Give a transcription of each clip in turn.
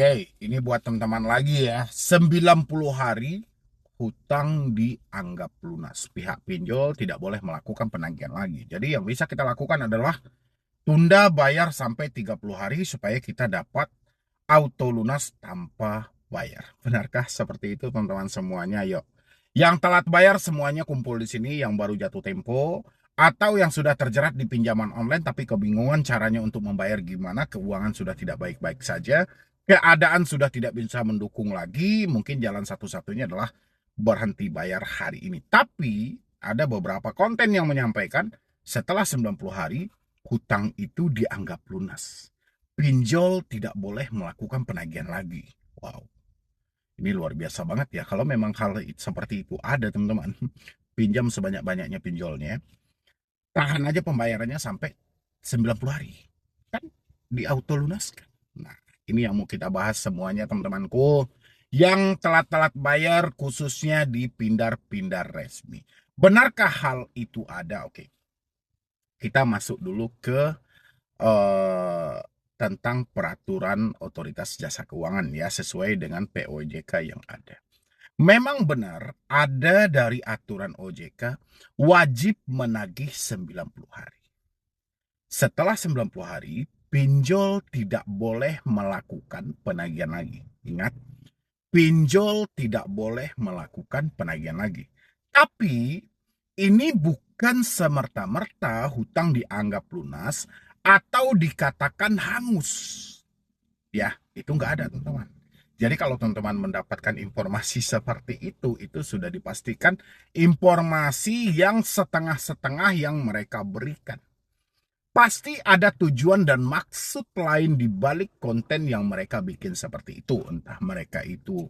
Oke, ini buat teman-teman lagi ya. 90 hari hutang dianggap lunas. Pihak pinjol tidak boleh melakukan penagihan lagi. Jadi yang bisa kita lakukan adalah tunda bayar sampai 30 hari supaya kita dapat auto lunas tanpa bayar. Benarkah seperti itu teman-teman semuanya? Yuk. Yang telat bayar semuanya kumpul di sini, yang baru jatuh tempo atau yang sudah terjerat di pinjaman online tapi kebingungan caranya untuk membayar gimana, keuangan sudah tidak baik-baik saja, keadaan sudah tidak bisa mendukung lagi, mungkin jalan satu-satunya adalah berhenti bayar hari ini. Tapi ada beberapa konten yang menyampaikan setelah 90 hari hutang itu dianggap lunas. Pinjol tidak boleh melakukan penagihan lagi. Wow, ini luar biasa banget ya. Kalau memang hal seperti itu ada teman-teman, pinjam sebanyak-banyaknya pinjolnya, tahan aja pembayarannya sampai 90 hari. Kan di auto lunaskan. Nah, ini yang mau kita bahas semuanya teman-temanku. Yang telat-telat bayar khususnya di pindar-pindar resmi. Benarkah hal itu ada? Oke, kita masuk dulu ke eh, tentang peraturan otoritas jasa keuangan ya, sesuai dengan POJK yang ada. Memang benar ada dari aturan OJK wajib menagih 90 hari. Setelah 90 hari, pinjol tidak boleh melakukan penagihan lagi. Ingat, pinjol tidak boleh melakukan penagihan lagi. Tapi ini bukan semerta-merta hutang dianggap lunas atau dikatakan hangus. Ya, itu nggak ada teman-teman. Jadi kalau teman-teman mendapatkan informasi seperti itu sudah dipastikan informasi yang setengah-setengah yang mereka berikan. Pasti ada tujuan dan maksud lain di balik konten yang mereka bikin seperti itu. Entah mereka itu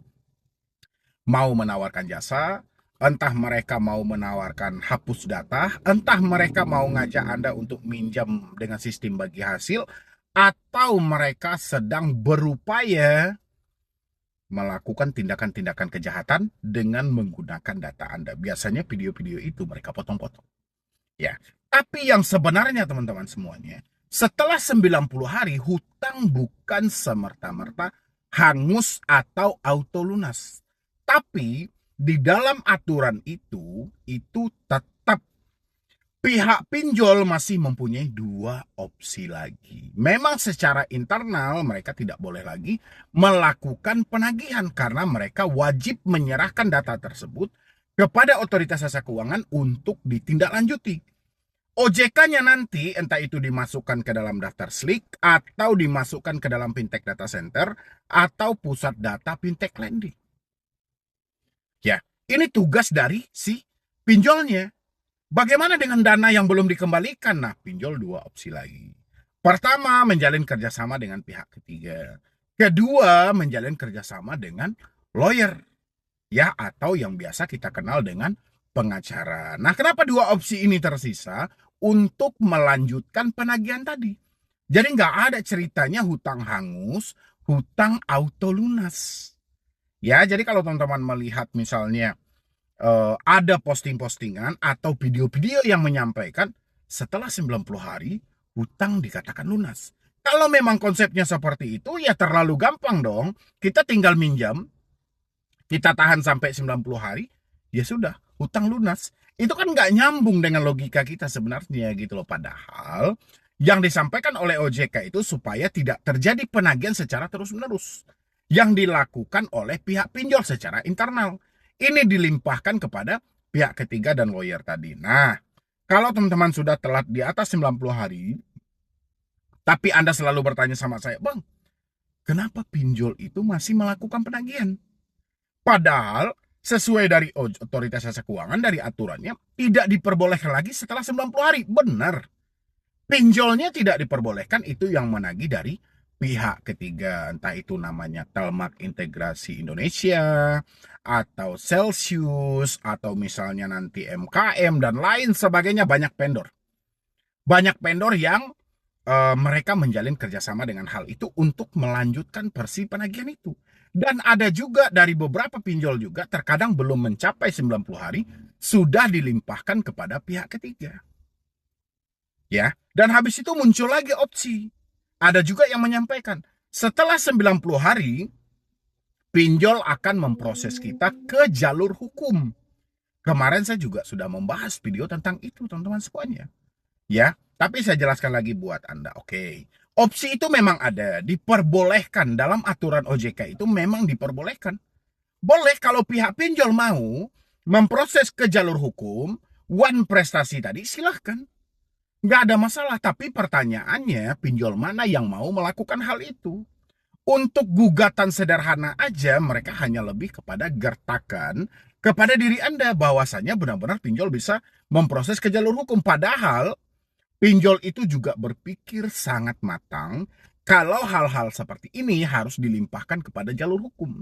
mau menawarkan jasa, entah mereka mau menawarkan hapus data, entah mereka mau ngajak Anda untuk minjam dengan sistem bagi hasil, atau mereka sedang berupaya melakukan tindakan-tindakan kejahatan dengan menggunakan data Anda. Biasanya video-video itu mereka potong-potong. Ya, tapi yang sebenarnya teman-teman semuanya, setelah 90 hari hutang bukan semerta-merta hangus atau auto lunas. Tapi di dalam aturan itu tetap pihak pinjol masih mempunyai dua opsi lagi. Memang secara internal mereka tidak boleh lagi melakukan penagihan karena mereka wajib menyerahkan data tersebut kepada otoritas jasa keuangan untuk ditindaklanjuti. OJK-nya nanti entah itu dimasukkan ke dalam daftar SLIK atau dimasukkan ke dalam fintech data center atau pusat data fintech lending. Ya, ini tugas dari si pinjolnya. Bagaimana dengan dana yang belum dikembalikan? Nah, pinjol dua opsi lagi. Pertama, menjalin kerjasama dengan pihak ketiga. Kedua, menjalin kerjasama dengan lawyer. Ya, atau yang biasa kita kenal dengan pengacara. Nah, kenapa dua opsi ini tersisa? Untuk melanjutkan penagihan tadi. Jadi nggak ada ceritanya hutang hangus, hutang auto lunas. Ya, jadi kalau teman-teman melihat misalnya ada posting-postingan atau video-video yang menyampaikan setelah 90 hari hutang dikatakan lunas. Kalau memang konsepnya seperti itu ya terlalu gampang dong. Kita tinggal minjam, kita tahan sampai 90 hari, ya sudah, hutang lunas. Itu kan nggak nyambung dengan logika kita sebenarnya gitu loh. Padahal yang disampaikan oleh OJK itu supaya tidak terjadi penagihan secara terus-menerus. Yang dilakukan oleh pihak pinjol secara internal. Ini dilimpahkan kepada pihak ketiga dan lawyer tadi. Nah, kalau teman-teman sudah telat di atas 90 hari, tapi Anda selalu bertanya sama saya, Bang, kenapa pinjol itu masih melakukan penagihan? Padahal sesuai dari otoritas jasa keuangan, dari aturannya, tidak diperbolehkan lagi setelah 90 hari. Benar. Pinjolnya tidak diperbolehkan, itu yang menagih dari pihak ketiga. Entah itu namanya Telmak Integrasi Indonesia, atau Celsius, atau misalnya nanti MKM, dan lain sebagainya. Banyak vendor. Banyak vendor yang mereka menjalin kerjasama dengan hal itu untuk melanjutkan versi penagihan itu. Dan ada juga dari beberapa pinjol juga terkadang belum mencapai 90 hari sudah dilimpahkan kepada pihak ketiga. Ya, dan habis itu muncul lagi opsi. Ada juga yang menyampaikan, Setelah 90 hari, pinjol akan memproses kita ke jalur hukum. Kemarin saya juga sudah membahas video tentang itu, teman-teman semuanya. Ya, tapi saya jelaskan lagi buat Anda. Oke. Opsi itu memang ada, diperbolehkan dalam aturan OJK itu memang diperbolehkan. Boleh kalau pihak pinjol mau memproses ke jalur hukum, one prestasi tadi silahkan. Nggak ada masalah, tapi pertanyaannya pinjol mana yang mau melakukan hal itu? Untuk gugatan sederhana aja mereka hanya lebih kepada gertakan kepada diri Anda bahwasanya benar-benar pinjol bisa memproses ke jalur hukum. Padahal pinjol itu juga berpikir sangat matang kalau hal-hal seperti ini harus dilimpahkan kepada jalur hukum.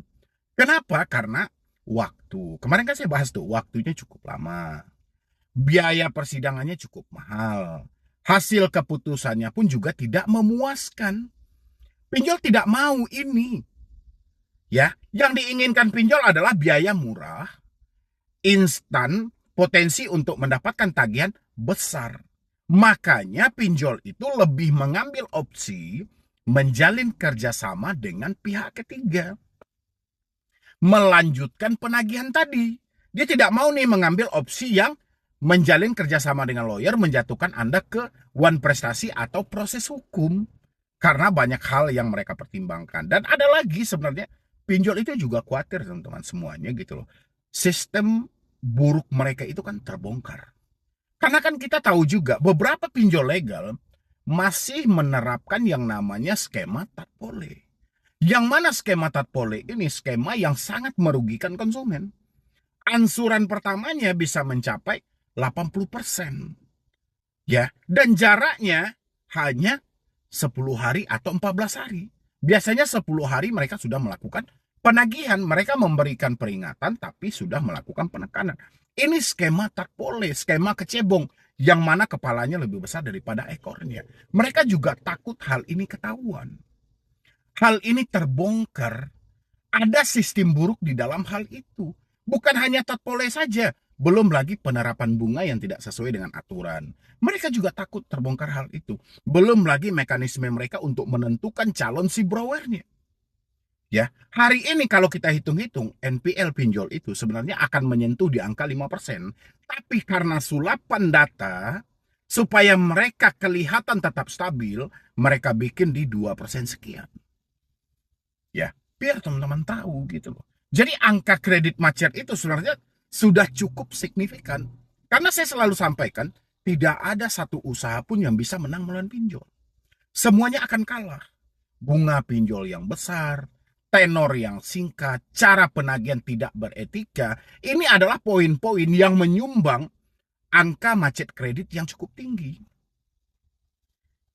Kenapa? Karena waktu. Kemarin kan saya bahas tuh, waktunya cukup lama. Biaya persidangannya cukup mahal. Hasil keputusannya pun juga tidak memuaskan. Pinjol tidak mau ini. Ya, yang diinginkan pinjol adalah biaya murah, instan, potensi untuk mendapatkan tagihan besar. Makanya pinjol itu lebih mengambil opsi menjalin kerjasama dengan pihak ketiga. Melanjutkan penagihan tadi. Dia tidak mau nih mengambil opsi yang menjalin kerjasama dengan lawyer, menjatuhkan Anda ke one prestasi atau proses hukum. Karena banyak hal yang mereka pertimbangkan. Dan ada lagi sebenarnya, pinjol itu juga khawatir teman-teman semuanya gitu loh. Sistem buruk mereka itu kan terbongkar. Karena kan kita tahu juga beberapa pinjol legal masih menerapkan yang namanya skema tatpole. Yang mana skema tatpole ini skema yang sangat merugikan konsumen. Ansuran pertamanya bisa mencapai 80%. Ya, dan jaraknya hanya 10 hari atau 14 hari. Biasanya 10 hari mereka sudah melakukan penagihan. Mereka memberikan peringatan tapi sudah melakukan penekanan. Ini skema tatpole, skema kecebong. Yang mana kepalanya lebih besar daripada ekornya. Mereka juga takut hal ini ketahuan. Hal ini terbongkar. Ada sistem buruk di dalam hal itu. Bukan hanya tatpole saja. Belum lagi penerapan bunga yang tidak sesuai dengan aturan. Mereka juga takut terbongkar hal itu. Belum lagi mekanisme mereka untuk menentukan calon si browernya. Ya, hari ini kalau kita hitung-hitung NPL pinjol itu sebenarnya akan menyentuh di angka 5%. Tapi karena sulapan data supaya mereka kelihatan tetap stabil, mereka bikin di 2% sekian. Ya, biar teman-teman tahu gitu loh. Jadi angka kredit macet itu sebenarnya sudah cukup signifikan. Karena saya selalu sampaikan, tidak ada satu usaha pun yang bisa menang melawan pinjol. Semuanya akan kalah. Bunga pinjol yang besar, tenor yang singkat, cara penagihan tidak beretika, ini adalah poin-poin yang menyumbang angka macet kredit yang cukup tinggi.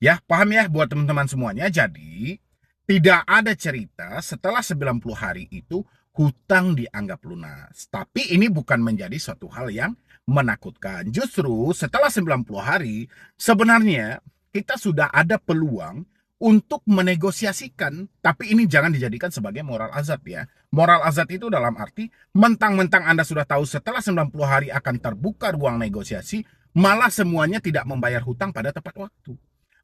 Ya, paham ya buat teman-teman semuanya. Jadi, tidak ada cerita setelah 90 hari itu hutang dianggap lunas. Tapi ini bukan menjadi suatu hal yang menakutkan. Justru setelah 90 hari, sebenarnya kita sudah ada peluang untuk menegosiasikan. Tapi ini jangan dijadikan sebagai moral azab ya. Moral azab itu dalam arti, mentang-mentang Anda sudah tahu setelah 90 hari akan terbuka ruang negosiasi, malah semuanya tidak membayar hutang pada tepat waktu.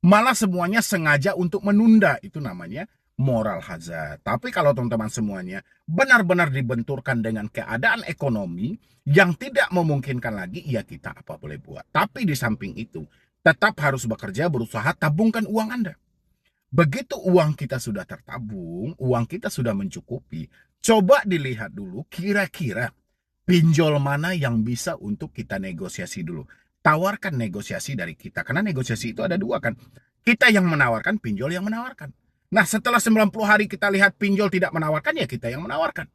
Malah semuanya sengaja untuk menunda. Itu namanya moral hazard. Tapi kalau teman-teman semuanya benar-benar dibenturkan dengan keadaan ekonomi yang tidak memungkinkan lagi, ya kita apa boleh buat. Tapi di samping itu, tetap harus bekerja, berusaha, tabungkan uang Anda. Begitu uang kita sudah tertabung, uang kita sudah mencukupi, coba dilihat dulu kira-kira pinjol mana yang bisa untuk kita negosiasi dulu. Tawarkan negosiasi dari kita. Karena negosiasi itu ada dua kan. Kita yang menawarkan, pinjol yang menawarkan. Nah, setelah 90 hari kita lihat pinjol tidak menawarkan, ya kita yang menawarkan.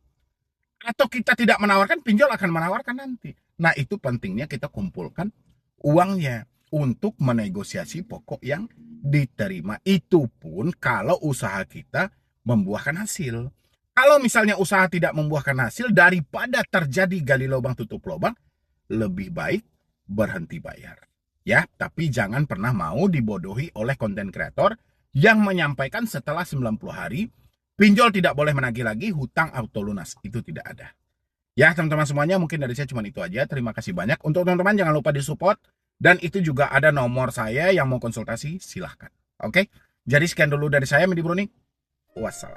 Atau kita tidak menawarkan, pinjol akan menawarkan nanti. Nah, itu pentingnya kita kumpulkan uangnya untuk menegosiasi pokok yang diterima. Itu pun kalau usaha kita membuahkan hasil. Kalau misalnya usaha tidak membuahkan hasil, daripada terjadi gali lubang tutup lubang, lebih baik berhenti bayar. Ya, tapi jangan pernah mau dibodohi oleh konten kreator yang menyampaikan setelah 90 hari, pinjol tidak boleh menagih lagi, hutang auto lunas. Itu tidak ada. Ya, teman-teman semuanya, mungkin dari saya cuma itu aja. Terima kasih banyak. Untuk teman-teman, jangan lupa di-support. Dan itu juga ada nomor saya yang mau konsultasi, silahkan. Oke? Jadi sekian dulu dari saya, Medi Bruni. Wassalam.